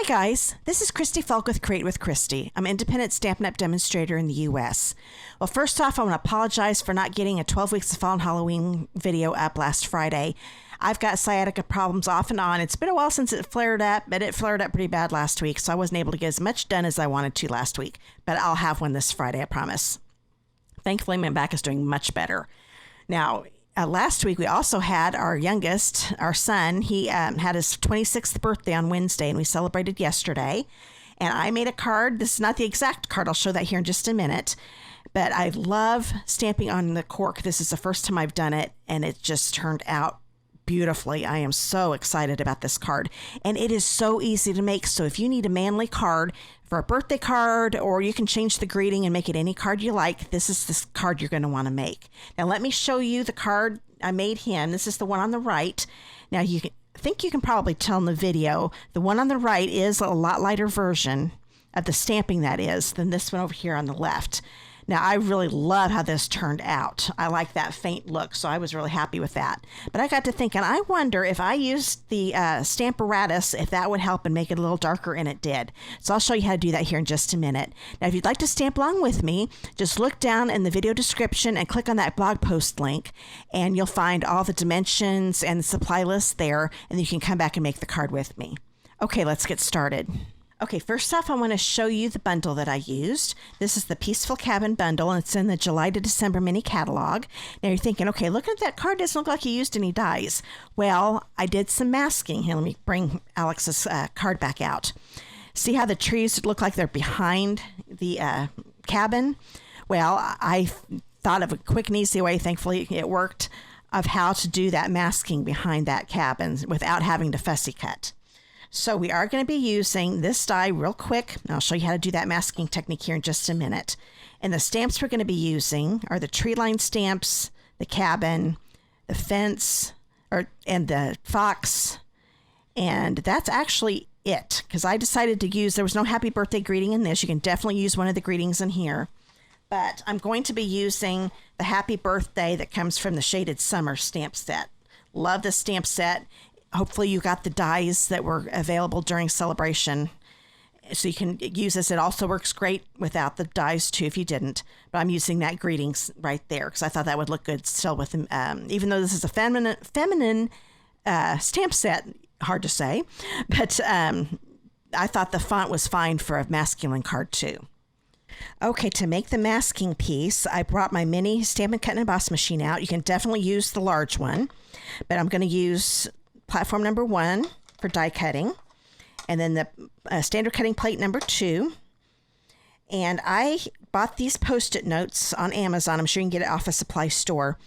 guys, this is Christy Fulk with Create with Christy. I'm an independent Stampin' Up! Demonstrator in the U.S. Well, first off, I want to apologize for not getting a 12 Weeks of Fall and Halloween video up last Friday. I've got sciatica problems off and on. It's been a while since it flared up, but it flared up pretty bad last week, so I wasn't able to get as much done as I wanted to last week. But I'll have one this Friday, I promise. Thankfully, my back is doing much better. Now, last week, we also had our youngest, our son. He had his 26th birthday on Wednesday, and we celebrated yesterday. And I made a card. This is not the exact card. I'll show that here in just a minute. But I love stamping on the cork. This is the first time I've done it, and it just turned out beautifully. I am so excited about this card. And it is so easy to make. So if you need a manly card for a birthday card, or you can change the greeting and make it any card you like, this is this card you're going to want to make. Now let me show you the card I made him. This is the one on the right. Now you can probably tell in the video, the one on the right is a lot lighter version of the stamping that is than this one over here on the left. Now, I really love how this turned out. I like that faint look, so I was really happy with that. But I got to thinking, I wonder if I used the Stamparatus, if that would help and make it a little darker, and it did. So I'll show you how to do that here in just a minute. Now, if you'd like to stamp along with me, just look down in the video description and click on that blog post link, and you'll find all the dimensions and the supply list there, and you can come back and make the card with me. Okay, let's get started. Okay, first off, I want to show you the bundle that I used. This is the Peaceful Cabin bundle, and it's in the July to December mini catalog. Now you're thinking, okay, look at that card. Doesn't look like you used any dies. Well, I did some masking. Here, let me bring Alex's card back out. See how the trees look like they're behind the cabin? Well, I thought of a quick and easy way, thankfully it worked, of how to do that masking behind that cabin without having to fussy cut. So we are going to be using this die real quick. I'll show you how to do that masking technique here in just a minute. And the stamps we're going to be using are the tree line stamps, the cabin, the fence, and the fox. And that's actually it, because I decided to use, there was no happy birthday greeting in this. You can definitely use one of the greetings in here. But I'm going to be using the happy birthday that comes from the Shaded Summer stamp set. Love this stamp set. Hopefully you got the dies that were available during celebration, so you can use this. It also works great without the dies too if you didn't, but I'm using that greetings right there because I thought that would look good still with them. Even though this is a feminine stamp set, hard to say, but I thought the font was fine for a masculine card too. Okay, to make the masking piece, I brought my mini Stampin' Cut and Emboss machine out. You can definitely use the large one, but I'm going to use platform number 1 for die cutting, and then the standard cutting plate number 2. And I bought these Post-it notes on Amazon. I'm sure you can get it off a supply store.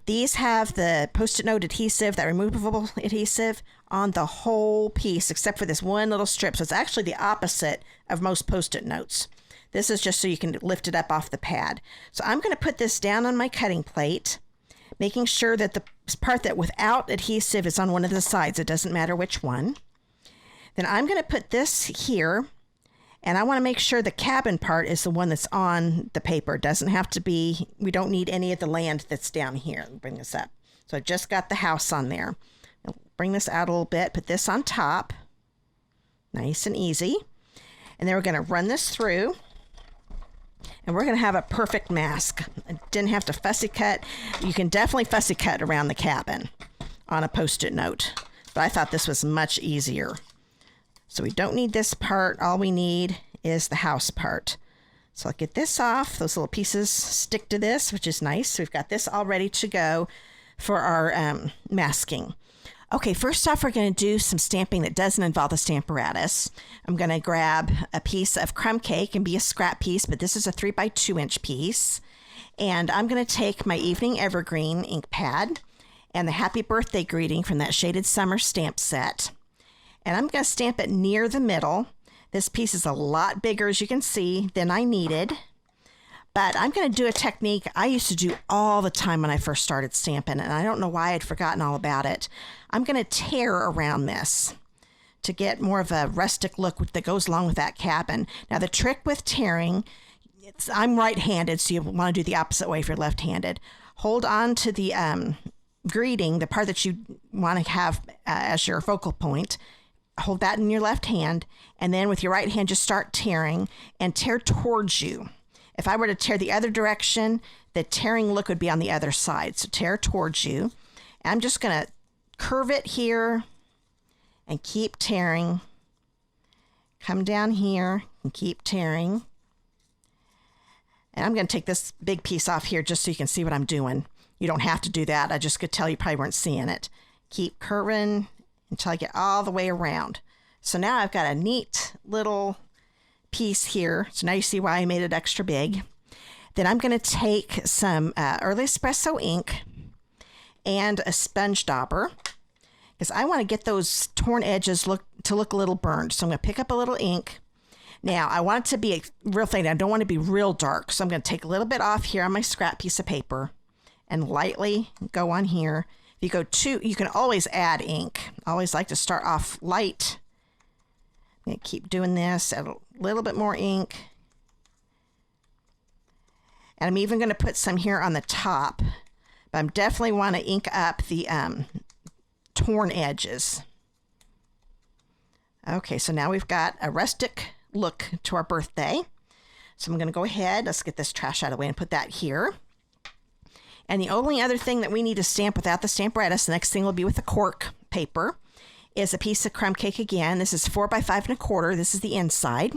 These have the Post-it note adhesive, that removable adhesive, on the whole piece except for this one little strip. So it's actually the opposite of most Post-it notes. This is just so you can lift it up off the pad. So I'm going to put this down on my cutting plate, making sure that the part that without adhesive is on one of the sides. It doesn't matter which one. Then I'm going to put this here, and I want to make sure the cabin part is the one that's on the paper. It doesn't have to be, we don't need any of the land that's down here. Let me bring this up. So I just got the house on there. I'll bring this out a little bit, put this on top. Nice and easy. And then we're going to run this through. And we're going to have a perfect mask. I didn't have to fussy cut. You can definitely fussy cut around the cabin on a Post-it note, but I thought this was much easier. So we don't need this part. All we need is the house part. So I'll get this off. Those little pieces stick to this, which is nice. So we've got this all ready to go for our masking. Okay, first off, we're going to do some stamping that doesn't involve the Stamparatus. I'm going to grab a piece of crumb cake and be a scrap piece, but this is a 3x2 inch piece. And I'm going to take my Evening Evergreen ink pad and the Happy Birthday greeting from that Shaded Summer stamp set. And I'm going to stamp it near the middle. This piece is a lot bigger, as you can see, than I needed. But I'm going to do a technique I used to do all the time when I first started stamping, and I don't know why I'd forgotten all about it. I'm going to tear around this to get more of a rustic look that goes along with that cabin. Now, the trick with tearing, I'm right-handed, so you want to do the opposite way if you're left-handed. Hold on to the greeting, the part that you want to have as your focal point. hold that in your left hand, and then with your right hand, just start tearing and tear towards you. If I were to tear the other direction, the tearing look would be on the other side. So tear towards you. And I'm just going to curve it here and keep tearing. Come down here and keep tearing. And I'm going to take this big piece off here just so you can see what I'm doing. You don't have to do that. I just could tell you probably weren't seeing it. Keep curving until I get all the way around. So now I've got a neat little piece here. So now you see why I made it extra big. Then I'm going to take some early espresso ink and a sponge dauber, because I want to get those torn edges to look a little burned. So I'm going to pick up a little ink. Now I want it to be a real thing. I don't want it to be real dark. So I'm going to take a little bit off here on my scrap piece of paper and lightly go on here. If you go you can always add ink. I always like to start off light. I'm going to keep doing this, add a little bit more ink. And I'm even going to put some here on the top, but I definitely want to ink up the torn edges. Okay, so now we've got a rustic look to our birthday. So I'm going to go ahead, let's get this trash out of the way and put that here. And the only other thing that we need to stamp without the Stamparatus, the next thing will be with the cork paper, is a piece of crumb cake again. This is 4 by 5 1/4. This is the inside.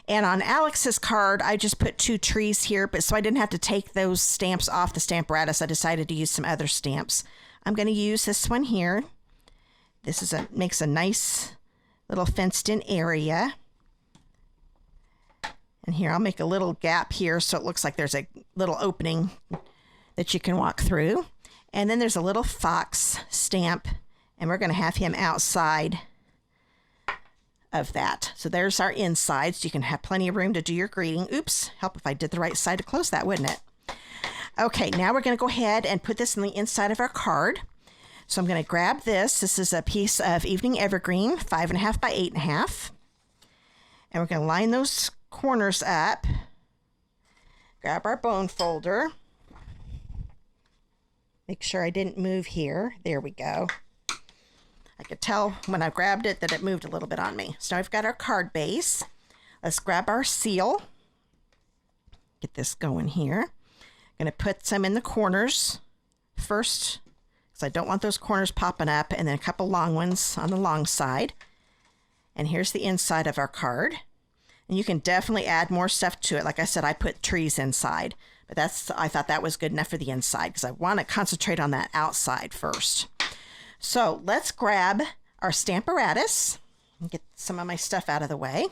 And on Alex's card, I just put 2 trees here, but so I didn't have to take those stamps off the Stamparatus. I decided to use some other stamps. I'm going to use this one here. This makes a nice little fenced-in area. And here, I'll make a little gap here so it looks like there's a little opening that you can walk through. And then there's a little fox stamp, and we're going to have him outside of that. So there's our insides. You can have plenty of room to do your greeting. Oops, help if I did the right side to close that, wouldn't it? Okay, now we're going to go ahead and put this on the inside of our card. So I'm going to grab this. This is a piece of Evening Evergreen, 5 1/2 by 8 1/2. And we're going to line those corners up. Grab our bone folder. Make sure I didn't move here. There we go. I could tell when I grabbed it that it moved a little bit on me. So now I've got our card base. Let's grab our seal. Get this going here. I'm going to put some in the corners first, because I don't want those corners popping up, and then a couple long ones on the long side. And here's the inside of our card. And you can definitely add more stuff to it. Like I said, I put trees inside, but I thought that was good enough for the inside because I want to concentrate on that outside first. So let's grab our Stamparatus and get some of my stuff out of the way.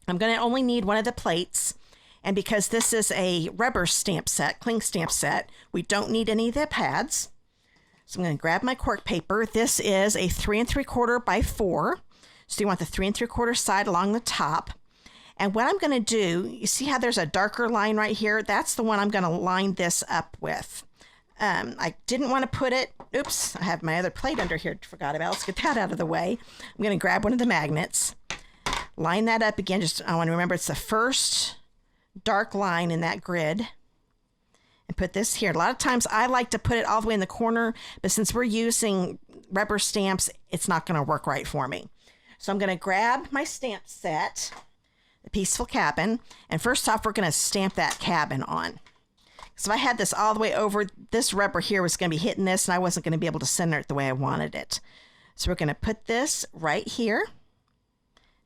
I'm going to only need one of the plates. And because this is a rubber stamp set, cling stamp set, we don't need any of the pads. So I'm going to grab my cork paper. This is a 3 3/4 by 4. So you want the 3 3/4 side along the top. And what I'm going to do, you see how there's a darker line right here? That's the one I'm going to line this up with. I didn't want to put it, oops, I have my other plate under here, forgot about. Let's get that out of the way. I'm going to grab one of the magnets, line that up again. I want to remember it's the first dark line in that grid. And put this here. A lot of times I like to put it all the way in the corner, but since we're using rubber stamps, it's not going to work right for me. So I'm going to grab my stamp set, the Peaceful Cabin, and first off, we're going to stamp that cabin on. So if I had this all the way over, this rubber here was going to be hitting this, and I wasn't going to be able to center it the way I wanted it. So we're going to put this right here.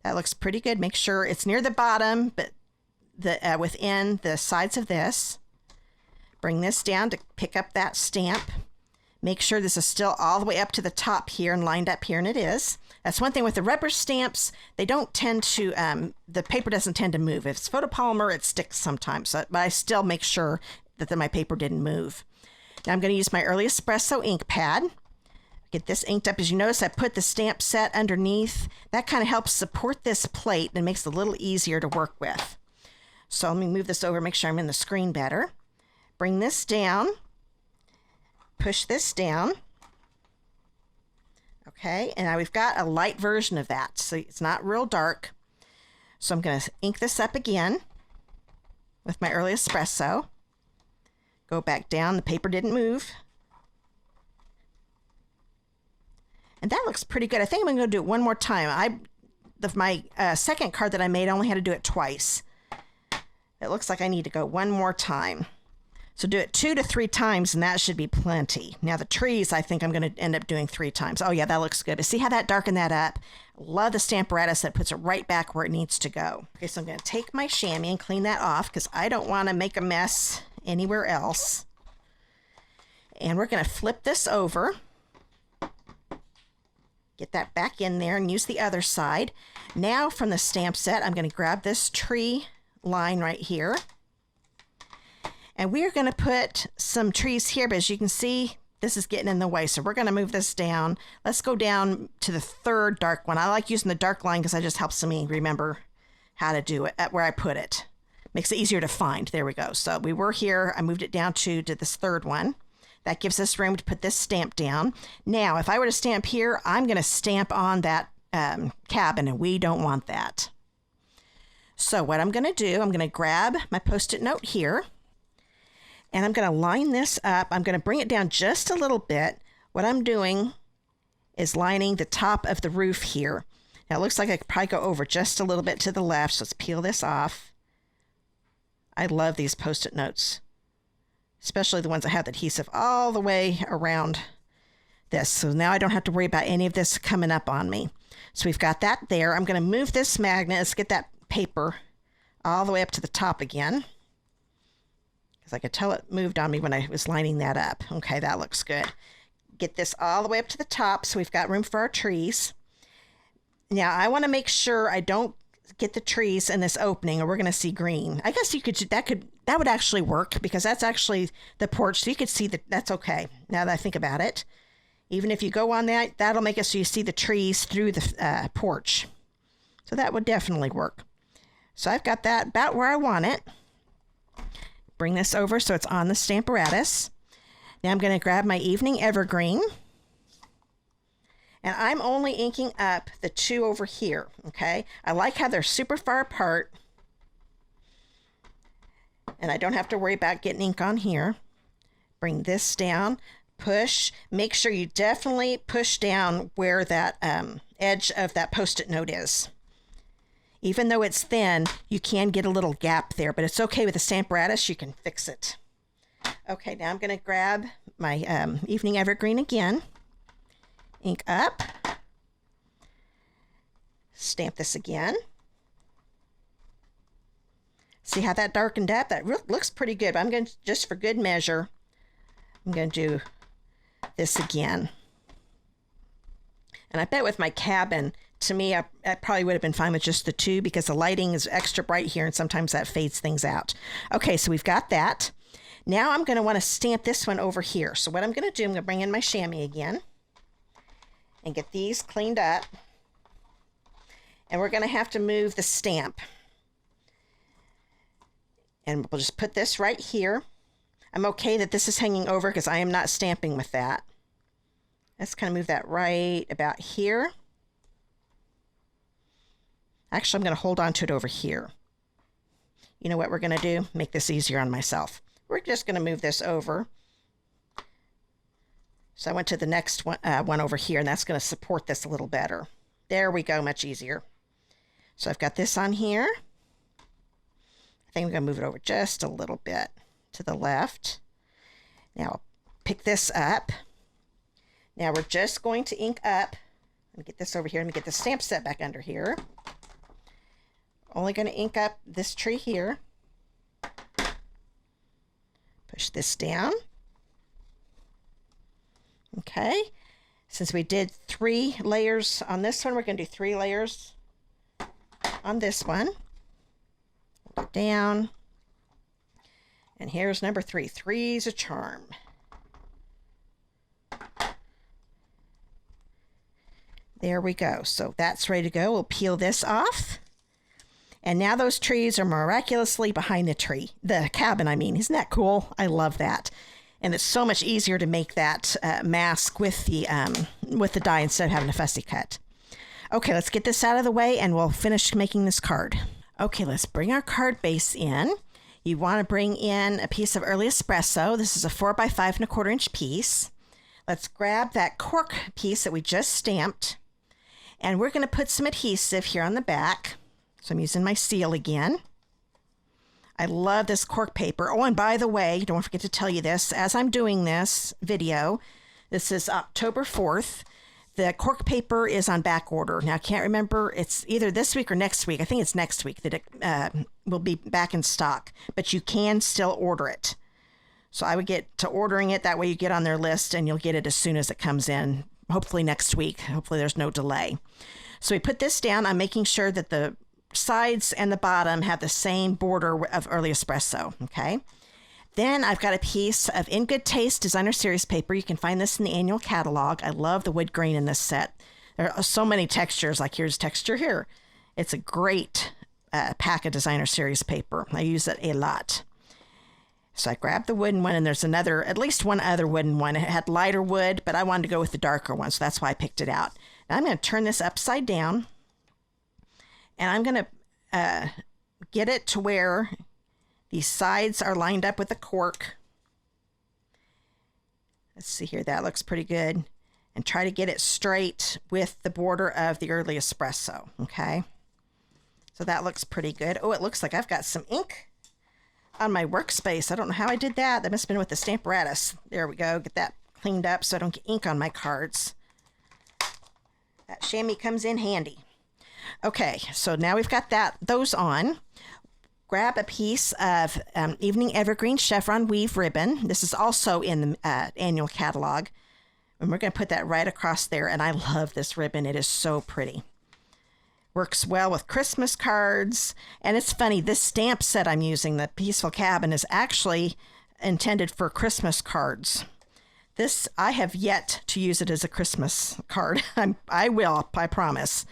That looks pretty good. Make sure it's near the bottom, but within the sides of this. Bring this down to pick up that stamp. Make sure this is still all the way up to the top here and lined up here, and it is. That's one thing with the rubber stamps. They don't tend to, the paper doesn't tend to move. If it's photopolymer, it sticks sometimes, but I still make sure that my paper didn't move. Now I'm going to use my Early Espresso ink pad. Get this inked up. As you notice, I put the stamp set underneath. That kind of helps support this plate and makes it a little easier to work with. So let me move this over, make sure I'm in the screen better. Bring this down. Push this down. Okay, and now we've got a light version of that, so it's not real dark. So I'm going to ink this up again with my Early Espresso. Go back down. The paper didn't move. And that looks pretty good. I think I'm going to do it one more time. My second card that I made, I only had to do it twice. It looks like I need to go one more time. So do it 2 to 3 times, and that should be plenty. Now the trees, I think I'm going to end up doing 3 times. Oh yeah, that looks good. But see how that darkened that up? Love the Stamparatus that puts it right back where it needs to go. Okay, so I'm going to take my chamois and clean that off because I don't want to make a mess anywhere else. And we're going to flip this over. Get that back in there and use the other side. Now from the stamp set, I'm going to grab this tree line right here. And we're going to put some trees here, but as you can see, this is getting in the way. So we're going to move this down. Let's go down to the third dark one. I like using the dark line because that just helps me remember how to do it, where I put it. Makes it easier to find. There we go. So we were here. I moved it down to this third one. That gives us room to put this stamp down. Now, if I were to stamp here, I'm going to stamp on that cabin, and we don't want that. So what I'm going to do, I'm going to grab my Post-it note here, and I'm going to line this up. I'm going to bring it down just a little bit. What I'm doing is lining the top of the roof here. Now, it looks like I could probably go over just a little bit to the left, so let's peel this off. I love these Post-it notes, especially the ones that have the adhesive all the way around this. So now I don't have to worry about any of this coming up on me. So we've got that there. I'm going to move this magnet. Let's get that paper all the way up to the top again, because I could tell it moved on me when I was lining that up. Okay, that looks good. Get this all the way up to the top so we've got room for our trees. Now I want to make sure I don't get the trees in this opening or we're going to see green. I guess you could, that would actually work because that's actually the porch. So you could see that. That's okay. Now that I think about it, even if you go on that, that'll make it so you see the trees through the porch. So that would definitely work. So I've got that about where I want it. Bring this over so it's on the Stamparatus. Now I'm going to grab my Evening Evergreen. And I'm only inking up the 2 over here, okay? I like how they're super far apart. And I don't have to worry about getting ink on here. Bring this down, push. Make sure you definitely push down where that edge of that Post-it note is. Even though it's thin, you can get a little gap there, but it's okay with the Stamparatus, you can fix it. Okay, now I'm going to grab my Evening Evergreen again. Ink up, stamp this again. See how that darkened up? That looks pretty good, but I'm going to, just for good measure, I'm going to do this again. And I bet with my cabin, to me, I probably would have been fine with just the 2 because the lighting is extra bright here and sometimes that fades things out. Okay, so we've got that. Now I'm going to want to stamp this one over here. So what I'm going to do, I'm going to bring in my chamois again and get these cleaned up. And we're going to have to move the stamp. And we'll just put this right here. I'm okay that this is hanging over because I am not stamping with that. Let's kind of move that right about here. Actually, I'm going to hold on to it over here. You know what we're going to do? Make this easier on myself. We're just going to move this over. So I went to the next one over here, and that's going to support this a little better. There we go, much easier. So I've got this on here. I think I'm going to move it over just a little bit to the left. Now I'll pick this up. Now we're just going to ink up. Let me get this over here. Let me get the stamp set back under here. Only going to ink up this tree here. Push this down. Okay, since we did 3 layers on this one, we're going to do 3 layers on this one. Hold it down. And here's number 3. 3's a charm. There we go. So that's ready to go. We'll peel this off. And now those trees are miraculously behind the cabin, I mean. Isn't that cool? I love that. And it's so much easier to make that mask with the die instead of having a fussy cut. Okay, let's get this out of the way and we'll finish making this card. Okay, let's bring our card base in. You want to bring in a piece of early espresso. This is a 4 by 5 1/4 inch piece. Let's grab that cork piece that we just stamped, and we're going to put some adhesive here on the back. So I'm using my seal again. I love this cork paper. Oh, and by the way, don't forget to tell you this, as I'm doing this video, this is October 4th, the cork paper is on back order. Now, I can't remember, it's either this week or next week. I think it's next week that it will be back in stock, but you can still order it. So I would get to ordering it. That way you get on their list and you'll get it as soon as it comes in, hopefully next week. Hopefully there's no delay. So we put this down. I'm making sure that the sides and the bottom have the same border of early espresso. Okay. Then I've got a piece of In Good Taste Designer Series paper. You can find this in the annual catalog. I love the wood grain in this set. There are so many textures, like here's texture here. It's a great pack of Designer Series paper. I use it a lot. So I grabbed the wooden one, and there's at least one other wooden one. It had lighter wood, but I wanted to go with the darker one, so that's why I picked it out. Now I'm going to turn this upside down, and I'm going to get it to where these sides are lined up with the cork. Let's see here. That looks pretty good. And try to get it straight with the border of the early espresso. Okay. So that looks pretty good. Oh, it looks like I've got some ink on my workspace. I don't know how I did that. That must have been with the Stamparatus. There we go. Get that cleaned up so I don't get ink on my cards. That chamois comes in handy. Okay. So now we've got those on. Grab a piece of Evening Evergreen Chevron Weave ribbon. This is also in the annual catalog. And we're going to put that right across there. And I love this ribbon. It is so pretty. Works well with Christmas cards. And it's funny, this stamp set I'm using, the Peaceful Cabin, is actually intended for Christmas cards. This, I have yet to use it as a Christmas card. I will, I promise.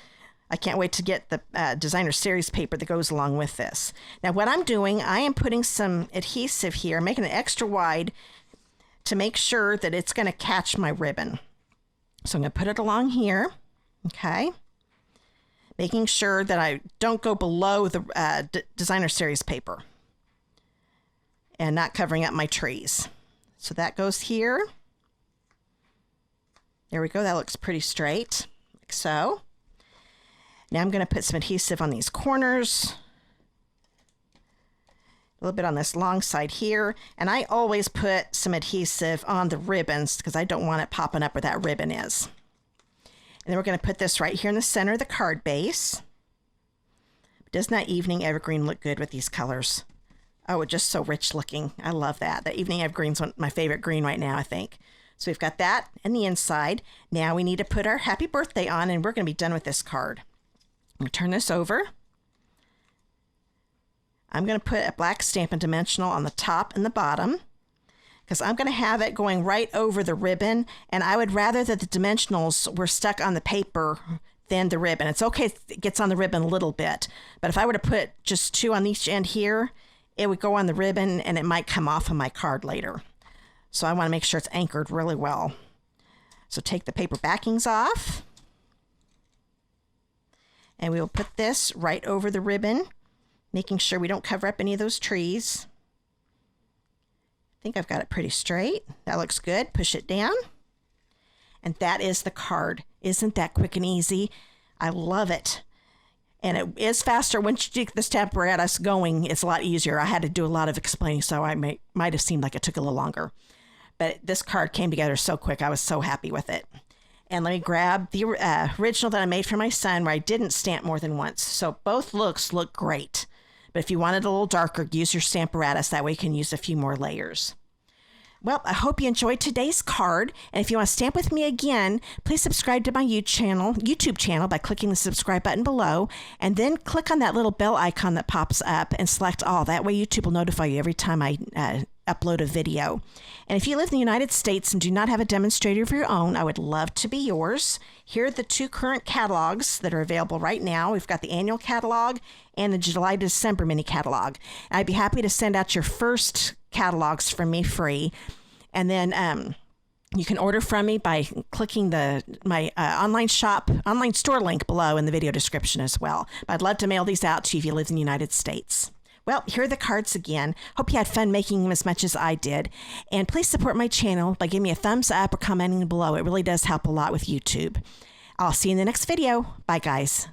I can't wait to get the Designer Series paper that goes along with this. Now what I'm doing, I am putting some adhesive here, making it extra wide to make sure that it's going to catch my ribbon. So I'm going to put it along here, okay? Making sure that I don't go below the Designer Series paper and not covering up my trees. So that goes here. There we go. That looks pretty straight, like so. Now I'm going to put some adhesive on these corners, a little bit on this long side here, and I always put some adhesive on the ribbons because I don't want it popping up where that ribbon is. And then we're going to put this right here in the center of the card base. Doesn't that Evening Evergreen look good with these colors? Oh, it's just so rich looking. I love that. The Evening Evergreen's my favorite green right now, I think. So we've got that and the inside. Now we need to put our happy birthday on, and we're going to be done with this card. I'm going to turn this over. I'm going to put a black Stampin' Dimensional on the top and the bottom because I'm going to have it going right over the ribbon, and I would rather that the dimensionals were stuck on the paper than the ribbon. It's okay if it gets on the ribbon a little bit, but if I were to put just two on each end here, it would go on the ribbon and it might come off of my card later. So I want to make sure it's anchored really well. So take the paper backings off. And we will put this right over the ribbon, making sure we don't cover up any of those trees. I think I've got it pretty straight. That looks good. Push it down. And that is the card. Isn't that quick and easy? I love it. And it is faster once you get the Stamparatus going. It's a lot easier. I had to do a lot of explaining, so I might have seemed like it took a little longer. But this card came together so quick. I was so happy with it. And let me grab the original that I made for my son where I didn't stamp more than once. So both looks look great. But if you want it a little darker, use your Stamparatus. That way you can use a few more layers. Well, I hope you enjoyed today's card. And if you want to stamp with me again, please subscribe to my YouTube channel by clicking the subscribe button below. And then click on that little bell icon that pops up and select all. That way YouTube will notify you every time I upload a video. And if you live in the United States and do not have a demonstrator of your own, I would love to be yours. Here are the two current catalogs that are available right now. We've got the annual catalog and the July to December mini catalog. I'd be happy to send out your first catalogs from me free. And then you can order from me by clicking my online store link below in the video description as well. But I'd love to mail these out to you if you live in the United States. Well, here are the cards again. Hope you had fun making them as much as I did. And please support my channel by giving me a thumbs up or commenting below. It really does help a lot with YouTube. I'll see you in the next video. Bye, guys.